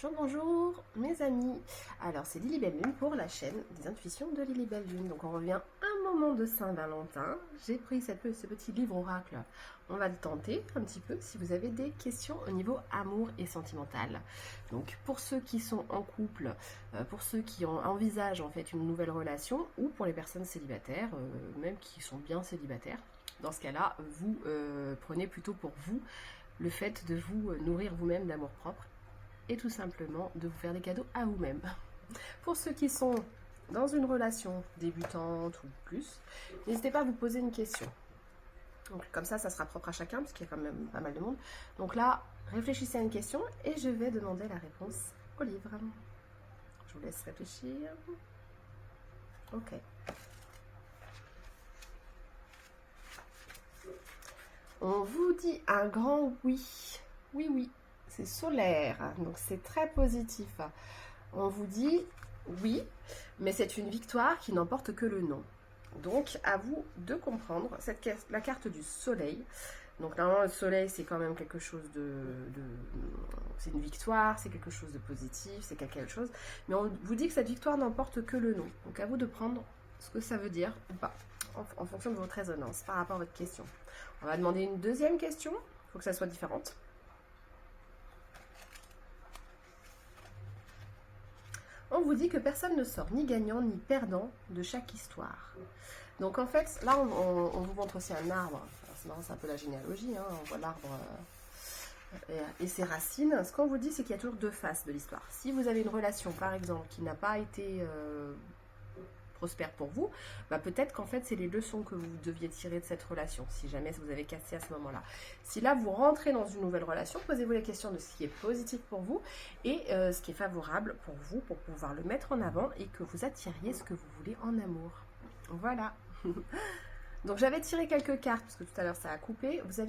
Bonjour, bonjour mes amis. Alors c'est Lily Belle Lune pour la chaîne des intuitions de Lily Belle Lune. Donc on revient un moment de Saint-Valentin. J'ai pris ce petit livre oracle. On va le tenter un petit peu si vous avez des questions au niveau amour et sentimental. Donc pour ceux qui sont en couple, pour ceux qui envisagent en fait une nouvelle relation ou pour les personnes célibataires, même qui sont bien célibataires. Dans ce cas-là, vous prenez plutôt pour vous le fait de vous nourrir vous-même d'amour propre et tout simplement de vous faire des cadeaux à vous-même. Pour ceux qui sont dans une relation débutante ou plus, n'hésitez pas à vous poser une question. Donc comme ça sera propre à chacun parce qu'il y a quand même pas mal de monde. Donc là, réfléchissez à une question et je vais demander la réponse au livre. Je vous laisse réfléchir. Ok. On vous dit un grand oui. Oui, oui. C'est solaire, donc c'est très positif. On vous dit oui, mais c'est une victoire qui n'emporte que le non. Donc à vous de comprendre la carte du soleil. Donc normalement le soleil c'est quand même quelque chose c'est une victoire, c'est quelque chose de positif, c'est quelque chose. Mais on vous dit que cette victoire n'emporte que le non. Donc à vous de prendre ce que ça veut dire ou pas, en fonction de votre résonance par rapport à votre question. On va demander une deuxième question, il faut que ça soit différente. On vous dit que personne ne sort ni gagnant ni perdant de chaque histoire. Donc en fait, là on vous montre aussi un arbre. C'est marrant, c'est un peu la généalogie, hein. On voit l'arbre et ses racines. Ce qu'on vous dit, c'est qu'il y a toujours deux faces de l'histoire. Si vous avez une relation, par exemple, qui n'a pas été prospère pour vous, bah peut-être qu'en fait c'est les leçons que vous deviez tirer de cette relation, si jamais vous avez cassé à ce moment-là. Si là vous rentrez dans une nouvelle relation, posez-vous la question de ce qui est positif pour vous et ce qui est favorable pour vous, pour pouvoir le mettre en avant et que vous attiriez ce que vous voulez en amour. Voilà. Donc j'avais tiré quelques cartes, parce que tout à l'heure ça a coupé. Vous aviez